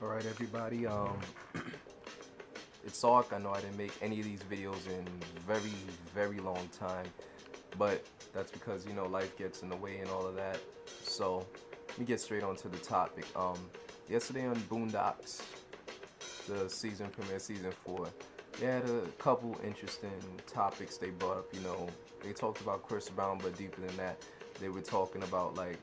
All right, everybody. It's Ark. I know I didn't make any of these videos in very, very long time, but that's because life gets in the way and all of that. So let me get straight on to the topic. Yesterday on Boondocks, the season premiere, season 4, they had a couple interesting topics they brought up. They talked about Chris Brown, but deeper than that, they were talking about like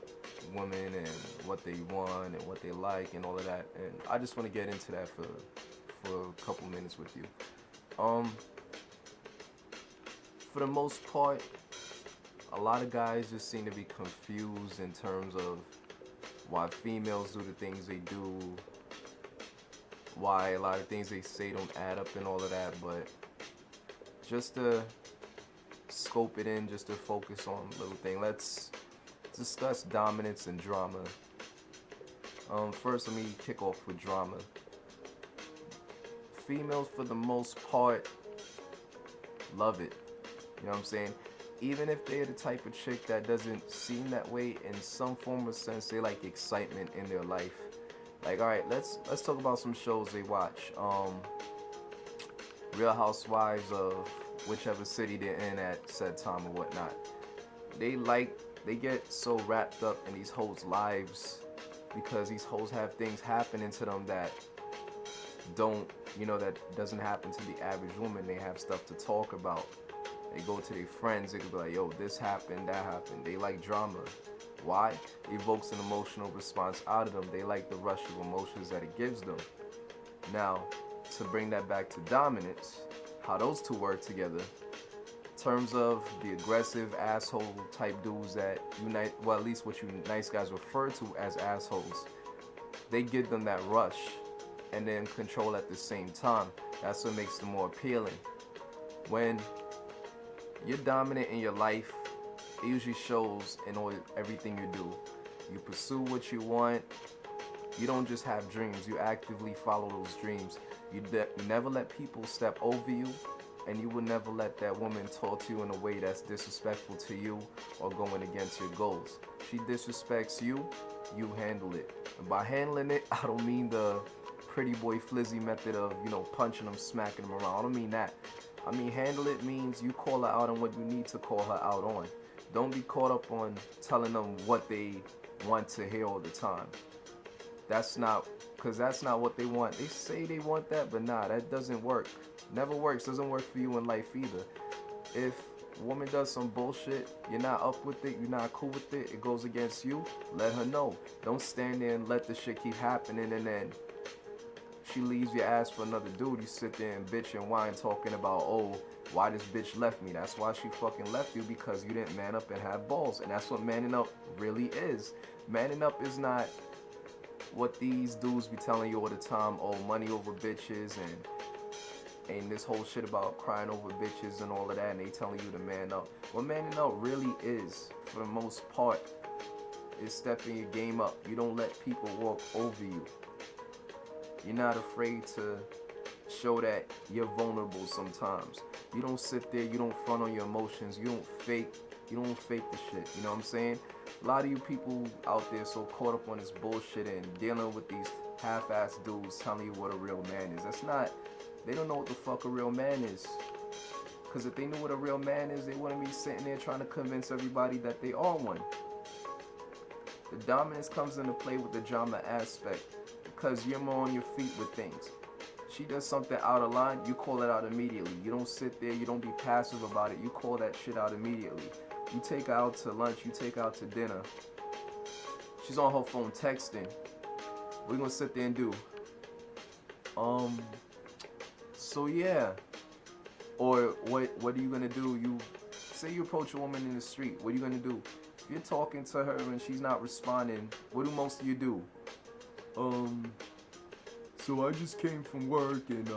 women and what they want and what they like and all of that. And I just want to get into that for a couple minutes with you. Um, for the most part, a lot of guys just seem to be confused in terms of why females do the things they do, why a lot of things they say don't add up and all of that. But just to scope it in, just to focus on a little thing, let's discuss dominance and drama. First, let me kick off with drama. Females, for the most part, love it. You know what I'm saying? Even if they're the type of chick that doesn't seem that way, in some form or sense, they like excitement in their life. Like, all right, let's talk about some shows they watch. Real Housewives of whichever city they're in at said time or whatnot. They get so wrapped up in these hoes' lives because these hoes have things happening to them that don't, that doesn't happen to the average woman. They have stuff to talk about. They go to their friends, they could be like, yo, this happened, that happened. They like drama. Why? It evokes an emotional response out of them. They like the rush of emotions that it gives them. Now, to bring that back to dominance, how those two work together, in terms of the aggressive asshole type dudes that unite, well, at least what you nice guys refer to as assholes, they give them that rush and then control at the same time. That's what makes them more appealing. When you're dominant in your life, it usually shows in everything you do. You pursue what you want. You don't just have dreams, you actively follow those dreams. You never let people step over you, and you will never let that woman talk to you in a way that's disrespectful to you or going against your goals. She disrespects you, you handle it. And by handling it, I don't mean the pretty boy flizzy method of, punching them, smacking them around. I don't mean that. I mean, handle it means you call her out on what you need to call her out on. Don't be caught up on telling them what they want to hear all the time. That's not what they want. They say they want that, but nah, that doesn't work. Never works. Doesn't work for you in life either. If a woman does some bullshit, you're not up with it, you're not cool with it, it goes against you, let her know. Don't stand there and let the shit keep happening and then she leaves your ass for another dude. You sit there and bitch and whine talking about, oh, why this bitch left me. That's why she fucking left you, because you didn't man up and have balls. And that's what manning up really is. Manning up is not what these dudes be telling you all the time, oh, money over bitches and this whole shit about crying over bitches and all of that, and they telling you to man up. What manning up really is, for the most part, is stepping your game up. You don't let people walk over you. You're not afraid to show that you're vulnerable sometimes. You don't sit there, you don't front on your emotions, you don't fake the shit, you know what I'm saying? A lot of you people out there so caught up on this bullshit and dealing with these half-ass dudes telling you what a real man is. They don't know what the fuck a real man is. Because if they knew what a real man is, they wouldn't be sitting there trying to convince everybody that they are one. The dominance comes into play with the drama aspect because you're more on your feet with things. She does something out of line, you call it out immediately. You don't sit there, you don't be passive about it, you call that shit out immediately. You take her out to lunch, you take her out to dinner. She's on her phone texting. What are you gonna sit there and do? So yeah. Or what are you gonna do? You say you approach a woman in the street, what are you gonna do? If you're talking to her and she's not responding, what do most of you do? So I just came from work and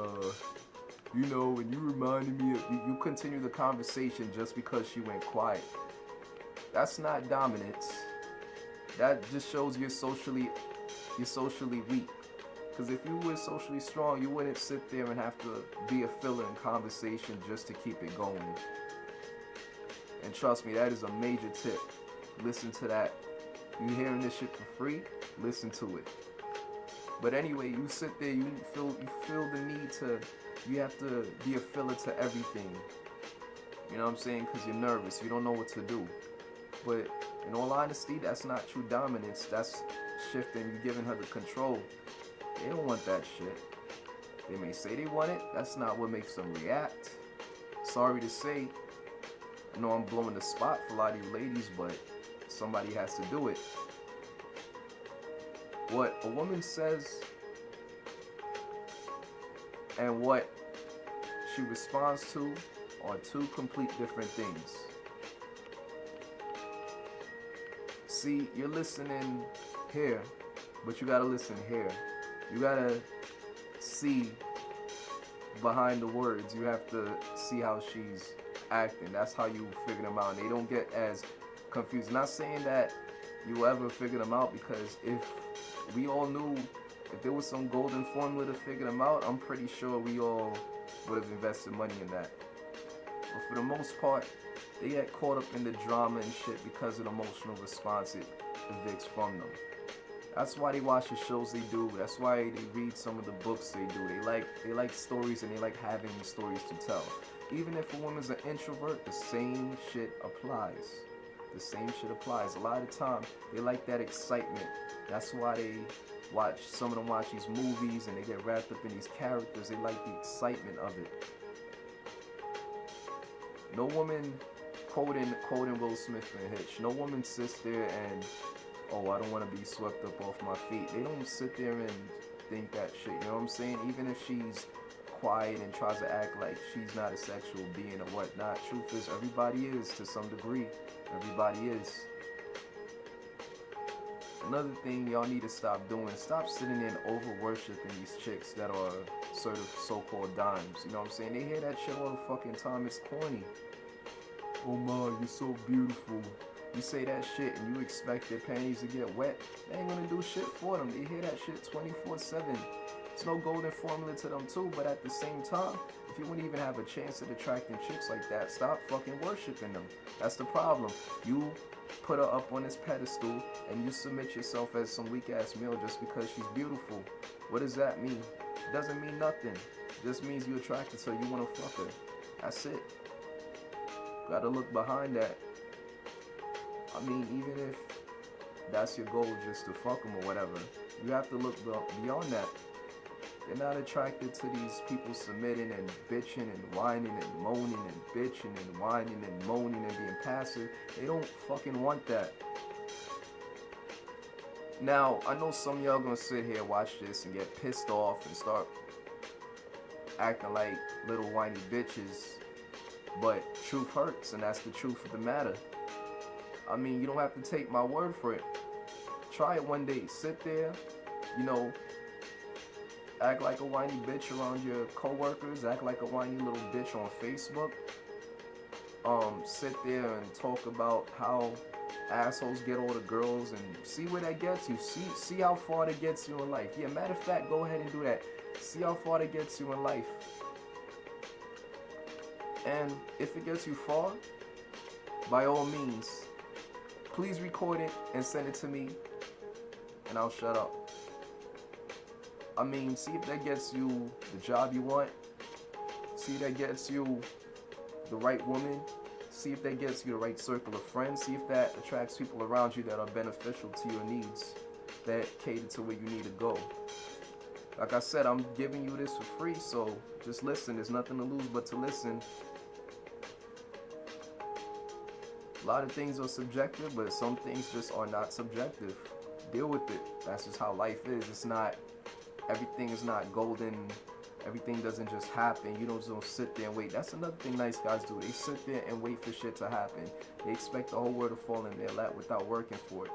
and you reminded me of, you continue the conversation just because she went quiet. That's not dominance. That just shows you're socially weak. Because if you were socially strong, you wouldn't sit there and have to be a filler in conversation just to keep it going. And trust me, that is a major tip. Listen to that. You hearing this shit for free? Listen to it. But anyway, you sit there, you feel the need to, you have to be a filler to everything. You know what I'm saying? Because you're nervous, you don't know what to do. But in all honesty, that's not true dominance. That's shifting, you giving her the control. They don't want that shit. They may say they want it, that's not what makes them react. Sorry to say, I know I'm blowing the spot for a lot of you ladies, but somebody has to do it. What a woman says and what she responds to are two complete different things. See, you're listening here, but you gotta listen here. You gotta see behind the words. You have to see how she's acting. That's how you figure them out. And they don't get as confused. Not saying that you ever figure them out, because if we all knew, if there was some golden formula to figure them out, I'm pretty sure we all would have invested money in that. But for the most part, they get caught up in the drama and shit because of the emotional response it evicts from them. That's why they watch the shows they do. That's why they read some of the books they do. They like stories, and they like having stories to tell. Even if a woman's an introvert, the same shit applies. The same shit applies. A lot of the time, they like that excitement. That's why some of them watch these movies and they get wrapped up in these characters. They like the excitement of it. No woman, quoting Will Smith and Hitch, no woman sits there and, oh, I don't want to be swept up off my feet. They don't sit there and think that shit, you know what I'm saying? Even if she's quiet and tries to act like she's not a sexual being or whatnot, truth is, everybody is to some degree. Everybody is. Another thing y'all need to stop doing, stop sitting there and over-worshiping these chicks that are sort of so-called dimes. You know what I'm saying? They hear that shit all the fucking time. It's corny. Oh my, you're so beautiful. You say that shit and you expect their panties to get wet. They ain't gonna do shit for them. They hear that shit 24/7. There's no golden formula to them too, but at the same time, if you wouldn't even have a chance at attracting chicks like that, stop fucking worshiping them. That's the problem. You put her up on this pedestal and you submit yourself as some weak ass male just because she's beautiful. What does that mean? It doesn't mean nothing. It just means you're attracted to her, you wanna fuck her. That's it. Gotta look behind that. I mean, even if that's your goal, just to fuck them or whatever, you have to look beyond that. They're not attracted to these people submitting and bitching and whining and moaning and bitching and whining and moaning and being passive. They don't fucking want that. Now, I know some of y'all gonna sit here, watch this, and get pissed off and start acting like little whiny bitches. But truth hurts, and that's the truth of the matter. I mean, you don't have to take my word for it. Try it one day. Sit there, you know, act like a whiny bitch around your coworkers. Act like a whiny little bitch on Facebook. Sit there and talk about how assholes get all the girls and see where that gets you. See how far that gets you in life. Yeah, matter of fact, go ahead and do that. See how far that gets you in life. And if it gets you far, by all means, please record it and send it to me, and I'll shut up. I mean, see if that gets you the job you want. See if that gets you the right woman. See if that gets you the right circle of friends. See if that attracts people around you that are beneficial to your needs, that cater to where you need to go. Like I said, I'm giving you this for free, so just listen. There's nothing to lose but to listen. A lot of things are subjective, but some things just are not subjective. Deal with it. That's just how life is. It's not, everything is not golden. Everything doesn't just happen. You don't sit there and wait. That's another thing nice guys do. They sit there and wait for shit to happen. They expect the whole world to fall in their lap without working for it.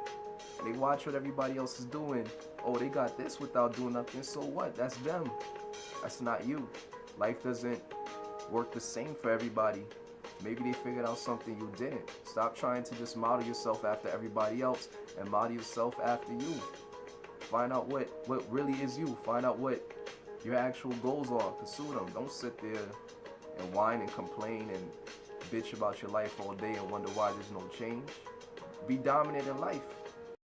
They watch what everybody else is doing. Oh, they got this without doing nothing. So what? That's them. That's not you. Life doesn't work the same for everybody. Maybe they figured out something you didn't. Stop trying to just model yourself after everybody else and model yourself after you. Find out what really is you. Find out what your actual goals are. Pursue them. Don't sit there and whine and complain and bitch about your life all day and wonder why there's no change. Be dominant in life.